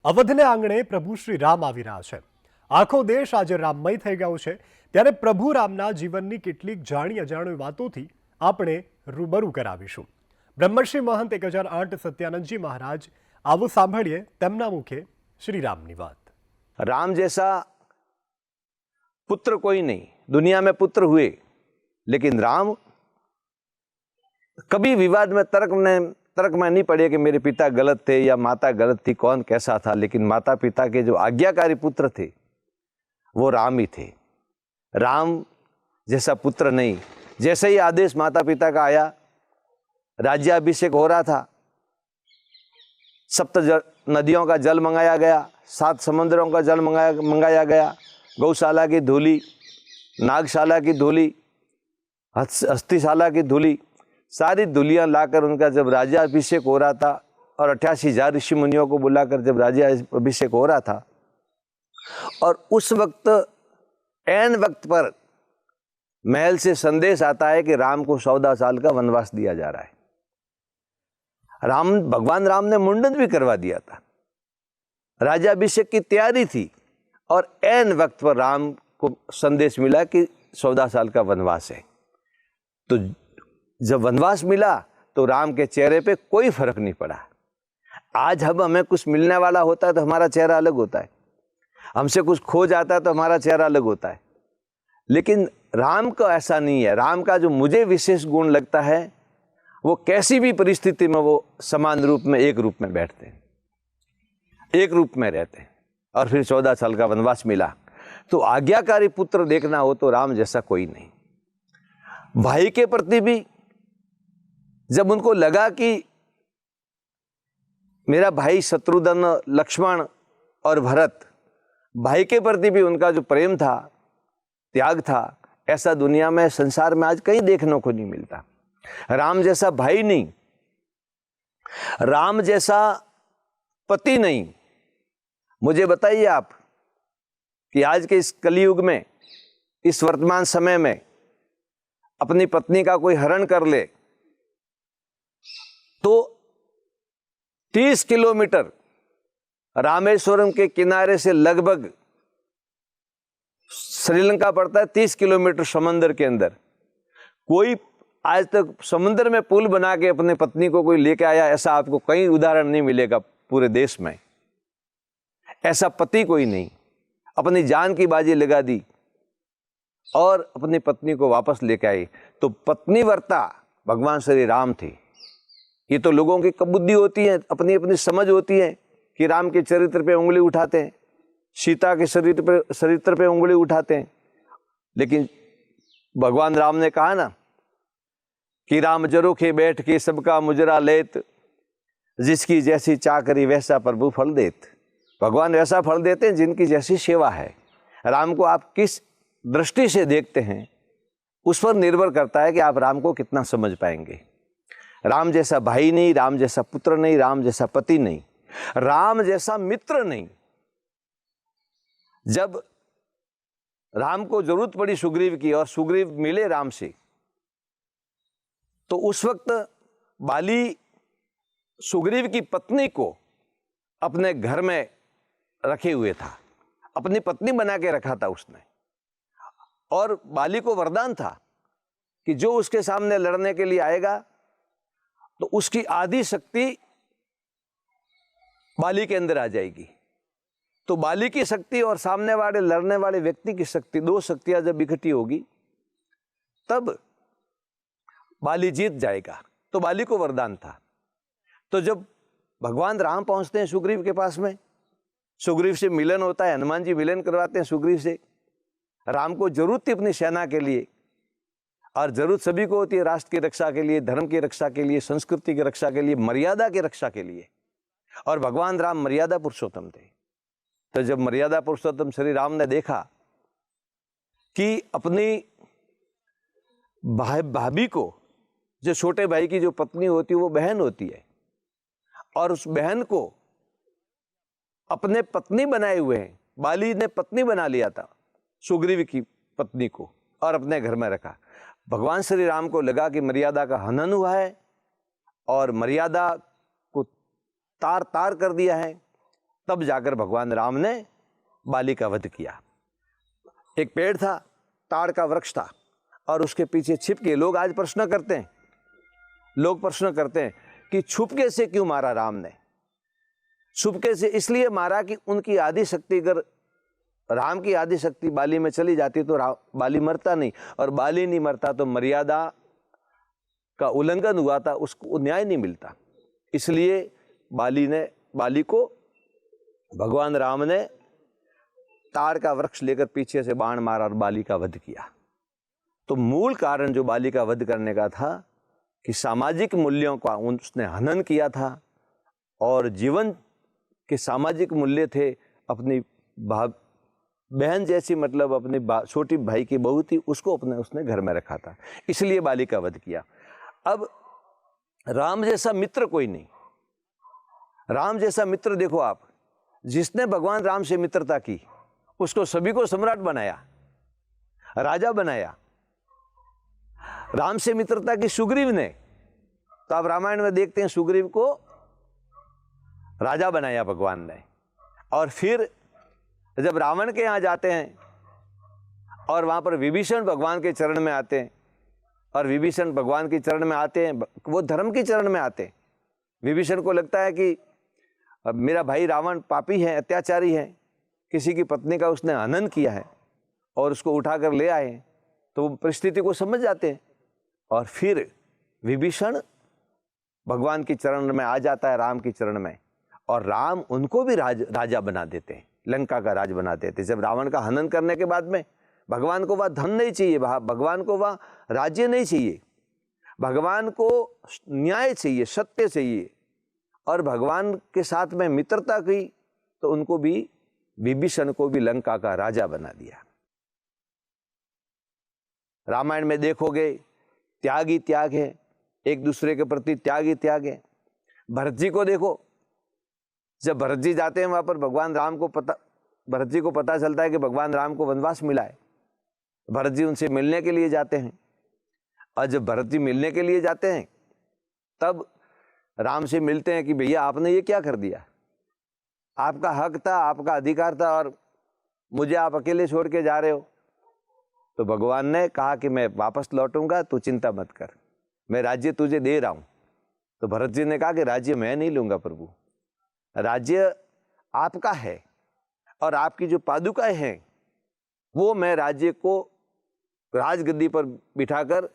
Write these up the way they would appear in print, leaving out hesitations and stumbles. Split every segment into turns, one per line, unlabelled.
અવધને આંગણે પ્રભુ શ્રી રામ આવી રહ્યા છે। આખો દેશ આજે રામમય થઈ ગયો છે। ત્યારે પ્રભુ રામના જીવનની કેટલીક જાણી અજાણી વાતોથી આપણે રૂબરૂ કરાવીશું। બ્રહ્મર્ષિ મહંત 1008 સત્યાનંદજી મહારાજ, આવો સાંભળીએ તેમના મુખે श्री राम की बात।
राम जैसा पुत्र कोई नहीं, दुनिया में पुत्र हुए, लेकिन राम कभी विवाद में तर्क में नहीं पड़े कि मेरे पिता गलत थे या माता गलत थी, कौन कैसा था। लेकिन माता पिता के जो आज्ञाकारी पुत्र थे वो राम ही थे। राम जैसा पुत्र नहीं। जैसे ही आदेश माता पिता का आया, राज्याभिषेक हो रहा था, सप्त नदियों का जल मंगाया गया, 7 समुद्रों का जल मंगाया गया, गौशाला की धूली, नागशाला की धूली, हस्तिशाला की धूली, सारी धूलियाँ लाकर उनका जब राज्याभिषेक हो रहा था और 88,000 ऋषि मुनियों को बुलाकर जब राज्याभिषेक हो रहा था, और उस वक्त ऐन वक्त पर महल से संदेश आता है कि राम को 14 साल का वनवास दिया जा रहा है। भगवान राम ने मुंडन भी करवा दिया था, राज्याभिषेक की तैयारी थी, और ऐन वक्त पर राम को संदेश मिला कि 14 साल का वनवास है। तो जब वनवास मिला तो राम के चेहरे पे कोई फर्क नहीं पड़ा। आज हमें कुछ मिलने वाला होता है तो हमारा चेहरा अलग होता है, हमसे कुछ खो जाता है तो हमारा चेहरा अलग होता है, लेकिन राम का ऐसा नहीं है। राम का जो मुझे विशेष गुण लगता है, वो कैसी भी परिस्थिति में वो समान रूप में एक रूप में बैठते हैं, एक रूप में रहते हैं। और फिर 14 साल का वनवास मिला। तो आज्ञाकारी पुत्र देखना हो तो राम जैसा कोई नहीं। भाई के प्रति भी जब उनको लगा कि मेरा भाई शत्रुघ्न, लक्ष्मण और भरत, भाई के प्रति भी उनका जो प्रेम था, त्याग था, ऐसा दुनिया में, संसार में आज कहीं देखने को नहीं मिलता। राम जैसा भाई नहीं, राम जैसा पति नहीं। मुझे बताइए आप कि आज के इस कलयुग में, इस वर्तमान समय में, अपनी पत्नी का कोई हरण कर ले तो 30 किलोमीटर रामेश्वरम के किनारे से लगभग श्रीलंका पड़ता है, 30 किलोमीटर समंदर के अंदर। कोई आज तक समुद्र में पुल बना के अपने पत्नी को कोई लेके आया, ऐसा आपको कहीं उदाहरण नहीं मिलेगा पूरे देश में। ऐसा पति कोई नहीं। अपनी जान की बाजी लगा दी और अपनी पत्नी को वापस लेके आई। तो पत्नीव्रता भगवान श्री राम थे। ये तो लोगों की बुद्धि होती है, अपनी अपनी समझ होती है कि राम के चरित्र पे उंगली उठाते हैं, सीता के चरित्र पे उंगली उठाते हैं। लेकिन भगवान राम ने कहा ना कि राम जरोखे बैठ के सबका मुजरा लेत, जिसकी जैसी चाकरी वैसा प्रभु फल देत। भगवान वैसा फल देते हैं जिनकी जैसी सेवा है। राम को आप किस दृष्टि से देखते हैं, उस पर निर्भर करता है कि आप राम को कितना समझ पाएंगे। राम जैसा भाई नहीं, राम जैसा पुत्र नहीं, राम जैसा पति नहीं, राम जैसा मित्र नहीं। जब राम को जरूरत पड़ी सुग्रीव की और सुग्रीव मिले राम से, तो उस वक्त बाली सुग्रीव की पत्नी को अपने घर में रखे हुए था, अपनी पत्नी बना के रखा था उसने। और बाली को वरदान था कि जो उसके सामने लड़ने के लिए आएगा तो उसकी आधी शक्ति बाली के अंदर आ जाएगी। तो बाली की शक्ति और सामने वाले लड़ने वाले व्यक्ति की शक्ति, 2 शक्तियां जब इकट्ठी होगी तब बाली जीत जाएगा। तो बाली को वरदान था। तो जब भगवान राम पहुंचते हैं सुग्रीव के पास में, सुग्रीव से मिलन होता है, हनुमान जी मिलन करवाते हैं सुग्रीव से। राम को जरूरत थी अपनी सेना के लिए, और जरूरत सभी को होती है राष्ट्र की रक्षा के लिए, धर्म की रक्षा के लिए, संस्कृति की रक्षा के लिए, मर्यादा की रक्षा के लिए। और भगवान राम मर्यादा पुरुषोत्तम थे। तो जब मर्यादा पुरुषोत्तम श्री राम ने देखा कि अपनी भाभी को, जो छोटे भाई की जो पत्नी होती है वो बहन होती है, और उस बहन को अपने पत्नी बनाए हुए हैं, बाली ने पत्नी बना लिया था सुग्रीव की पत्नी को और अपने घर में रखा। भगवान श्री राम को लगा कि मर्यादा का हनन हुआ है और मर्यादा को तार तार कर दिया है, तब जाकर भगवान राम ने बाली का वध किया। एक पेड़ था, ताड़ का वृक्ष था, और उसके पीछे छिप के लोग आज प्रश्न करते हैं, कि छुपके से क्यों मारा राम ने। छुपके से इसलिए मारा कि उनकी आदि शक्ति, अगर राम की आदि शक्ति बाली में चली जाती तो बाली मरता नहीं, और बाली नहीं मरता तो मर्यादा का उल्लंघन हुआ था, उसको न्याय नहीं मिलता। इसलिए बाली को भगवान राम ने ताड़ का वृक्ष लेकर पीछे से बाण मारा और बाली का वध किया। तो मूल कारण जो बाली का वध करने का था कि सामाजिक मूल्यों का उसने हनन किया था, और जीवन के सामाजिक मूल्य थे, अपनी बहन जैसी, मतलब अपनी छोटी भाई की बहू थी, उसको उसने घर में रखा था, इसलिए बाली का वध किया। अब राम जैसा मित्र कोई नहीं। राम जैसा मित्र देखो आप, जिसने भगवान राम से मित्रता की उसको सभी को सम्राट बनाया, राजा बनाया। राम से मित्रता की सुग्रीव ने, तो आप रामायण में देखते हैं सुग्रीव को राजा बनाया भगवान ने। और फिर जब रावण के यहाँ जाते हैं और वहाँ पर विभीषण भगवान के चरण में आते हैं, और विभीषण भगवान के चरण में आते हैं, वो धर्म के चरण में आते हैं। विभीषण को लगता है कि अब मेरा भाई रावण पापी है, अत्याचारी है, किसी की पत्नी का उसने हनन किया है और उसको उठाकर ले आए, तो वो परिस्थिति को समझ जाते हैं। और फिर विभीषण भगवान के चरण में आ जाता है, राम के चरण में, और राम उनको भी राजा बना देते हैं, लंका का राज बना देते हैं। जब रावण का हनन करने के बाद में भगवान को वह धन नहीं चाहिए, भगवान को वह राज्य नहीं चाहिए, भगवान को न्याय चाहिए, सत्य चाहिए, और भगवान के साथ में मित्रता की, तो उनको भी, विभीषण को भी लंका का राजा बना दिया। रामायण में देखोगे त्याग ही त्याग है, एक दूसरे के प्रति त्याग ही त्याग है। भरत जी को देखो, जब भरत जी जाते हैं वहां पर भरत जी को पता चलता है कि भगवान राम को वनवास मिला है। भरत जी उनसे मिलने के लिए जाते हैं, और जब भरत जी मिलने के लिए जाते हैं तब राम से मिलते हैं कि भैया आपने ये क्या कर दिया, आपका हक था, आपका अधिकार था, और मुझे आप अकेले छोड़ के जा रहे हो। तो भगवान ने कहा कि मैं वापस लौटूंगा, तू चिंता मत कर, मैं राज्य तुझे दे रहा हूं। तो भरत जी ने कहा कि राज्य मैं नहीं लूंगा प्रभु, राज्य आपका है, और आपकी जो पादुकाएं हैं वो मैं राज्य को राजगद्दी पर बिठाकर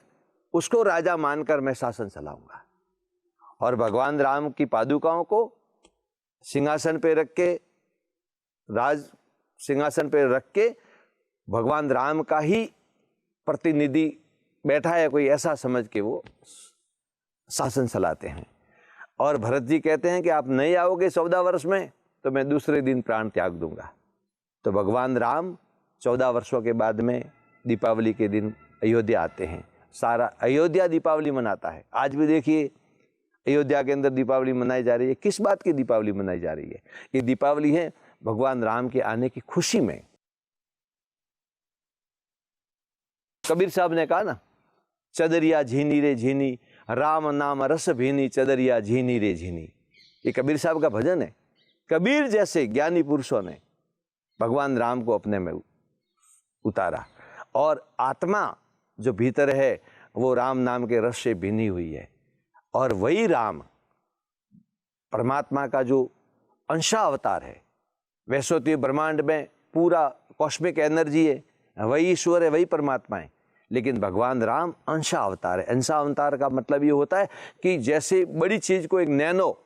उसको राजा मानकर मैं शासन चलाऊंगा। और भगवान राम की पादुकाओं को सिंहासन पे रख के, राज सिंहासन पे रख के, भगवान राम का ही प्रतिनिधि बैठा है कोई, ऐसा समझ के वो शासन चलाते हैं। और भरत जी कहते हैं कि आप नहीं आओगे 14 वर्ष में तो मैं दूसरे दिन प्राण त्याग दूंगा। तो भगवान राम 14 वर्षों के बाद में दीपावली के दिन अयोध्या आते हैं। सारा अयोध्या दीपावली मनाता है। आज भी देखिए अयोध्या के अंदर दीपावली मनाई जा रही है। किस बात की दीपावली मनाई जा रही है? ये दीपावली है भगवान राम के आने की खुशी में। कबीर साहब ने कहा ना, चदरिया झीनी रे झीनी, राम नाम रस भीनी, चदरिया झीनी रे झीनी। ये कबीर साहब का भजन है। कबीर जैसे ज्ञानी पुरुषों ने भगवान राम को अपने में उतारा, और आत्मा जो भीतर है वो राम नाम के रस से भीनी हुई है। और वही राम परमात्मा का जो अंशावतार है, वैश्वतीय ब्रह्मांड में पूरा कॉस्मिक एनर्जी है, वही ईश्वर है, वही परमात्मा है। लेकिन भगवान राम अंशावतार है। अंशावतार का मतलब ये होता है कि जैसे बड़ी चीज को एक नैनो,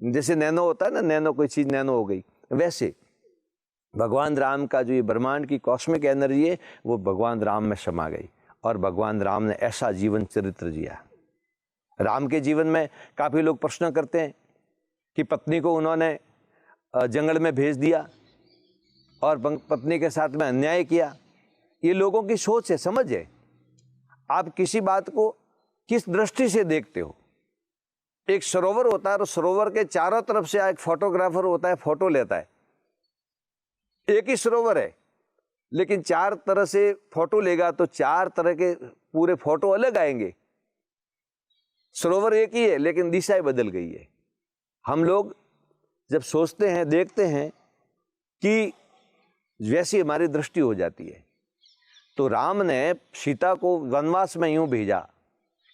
जैसे नैनो होता है ना, नैनो कोई चीज नैनो हो गई, वैसे भगवान राम का जो ये ब्रह्मांड की कॉस्मिक एनर्जी है वो भगवान राम में समा गई। और भगवान राम ने ऐसा जीवन चरित्र जिया। राम के जीवन में काफी लोग प्रश्न करते हैं कि पत्नी को उन्होंने जंगल में भेज दिया और पत्नी के साथ में अन्याय किया। ये लोगों की सोच है, समझ है। आप किसी बात को किस दृष्टि से देखते हो। एक सरोवर होता है और सरोवर के चारों तरफ से एक फोटोग्राफर होता है, फोटो लेता है। एक ही सरोवर है लेकिन चार तरह से फोटो लेगा तो चार तरह के पूरे फोटो अलग आएंगे। सरोवर एक ही है लेकिन दिशाएं बदल गई है। हम लोग जब सोचते हैं, देखते हैं कि वैसी हमारी दृष्टि हो जाती है। तो राम ने सीता को वनवास में यूं भेजा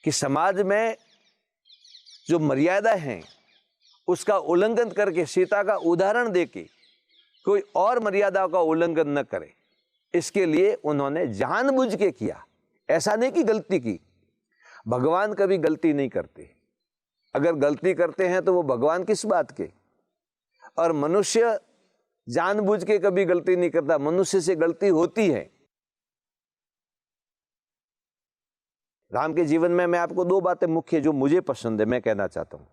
कि समाज में जो मर्यादा है उसका उल्लंघन करके, सीता का उदाहरण देके कोई और मर्यादा का उल्लंघन न करे, इसके लिए उन्होंने जानबूझ के किया। ऐसा नहीं कि गलती की, भगवान कभी गलती नहीं करते। अगर गलती करते हैं तो वो भगवान किस बात के, और मनुष्य जानबूझ के कभी गलती नहीं करता, मनुष्य से गलती होती है। राम के जीवन में मैं आपको दो बातें मुख्य जो मुझे पसंद है मैं कहना चाहता हूं।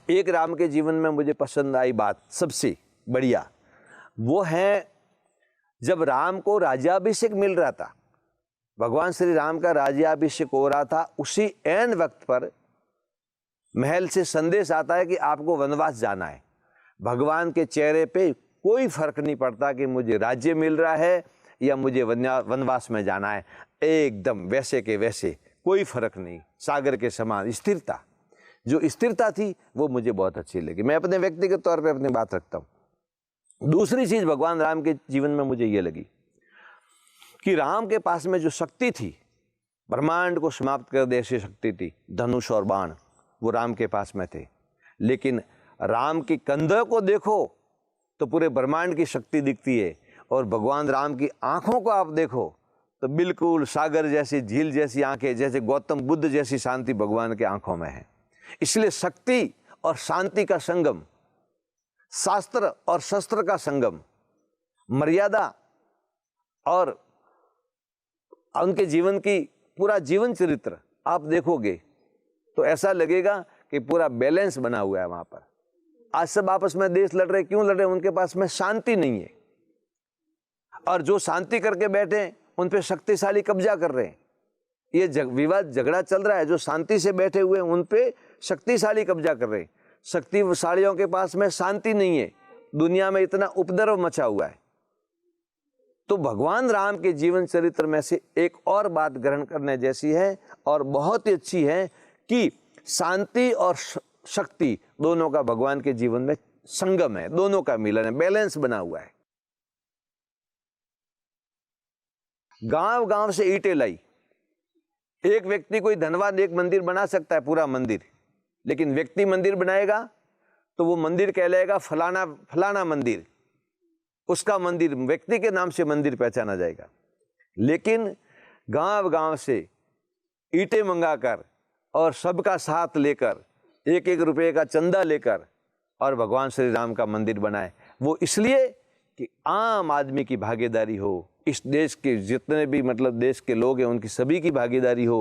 एक राम के जीवन में मुझे पसंद आई बात सबसे बढ़िया, वो है जब राम को राज्याभिषेक मिल रहा था, भगवान श्री राम का राज्याभिषेक हो रहा था, उसी ऐन वक्त पर महल से संदेश आता है कि आपको वनवास जाना है। भगवान के चेहरे पे कोई फर्क नहीं पड़ता कि मुझे राज्य मिल रहा है या मुझे वनवास में जाना है, एकदम वैसे के वैसे, कोई फर्क नहीं, सागर के समान स्थिरता। जो स्थिरता थी वो मुझे बहुत अच्छी लगी। मैं अपने व्यक्तिगत तौर पे अपनी बात रखता हूँ। दूसरी चीज भगवान राम के जीवन में मुझे ये लगी कि राम के पास में जो शक्ति थी, ब्रह्मांड को समाप्त कर दे ऐसी शक्ति थी, धनुष और बाण, वो राम के पास में थे। लेकिन राम की कंधों को देखो तो पूरे ब्रह्मांड की शक्ति दिखती है, और भगवान राम की आंखों को आप देखो तो बिल्कुल सागर जैसी, झील जैसी आंखें, जैसे गौतम बुद्ध जैसी शांति भगवान के आंखों में है। इसलिए शक्ति और शांति का संगम, शास्त्र और शस्त्र का संगम, मर्यादा और उनके जीवन की पूरा जीवन चरित्र आप देखोगे तो ऐसा लगेगा कि पूरा बैलेंस बना हुआ है वहां पर। आज सब आपस में देश लड़ रहे, क्यों लड़ रहे? उनके पास में शांति नहीं है, और जो शांति करके बैठे उन पे शक्तिशाली कब्जा कर रहे हैं। ये विवाद झगड़ा चल रहा है, जो शांति से बैठे हुए हैं उन पे शक्तिशाली कब्जा कर रहे हैं। शक्तिशालियों के पास में शांति नहीं है, दुनिया में इतना उपद्रव मचा हुआ है। तो भगवान राम के जीवन चरित्र में से एक और बात ग्रहण करने जैसी है और बहुत ही अच्छी है कि शांति और शक्ति दोनों का भगवान के जीवन में संगम है, दोनों का मिलन है, बैलेंस बना हुआ है। गांव गांव से ईंटें लाई। एक व्यक्ति कोई धनवान एक मंदिर बना सकता है, पूरा मंदिर, लेकिन व्यक्ति मंदिर बनाएगा तो वो मंदिर कहलाएगा फलाना फलाना मंदिर, उसका मंदिर, व्यक्ति के नाम से मंदिर पहचाना जाएगा। लेकिन गांव गांव से ईंटें मंगाकर और सबका साथ लेकर, एक एक रुपये का चंदा लेकर, और भगवान श्री राम का मंदिर बनाए। वो इसलिए कि आम आदमी की भागीदारी हो, इस देश के जितने भी मतलब देश के लोग हैं उनकी सभी की भागीदारी हो,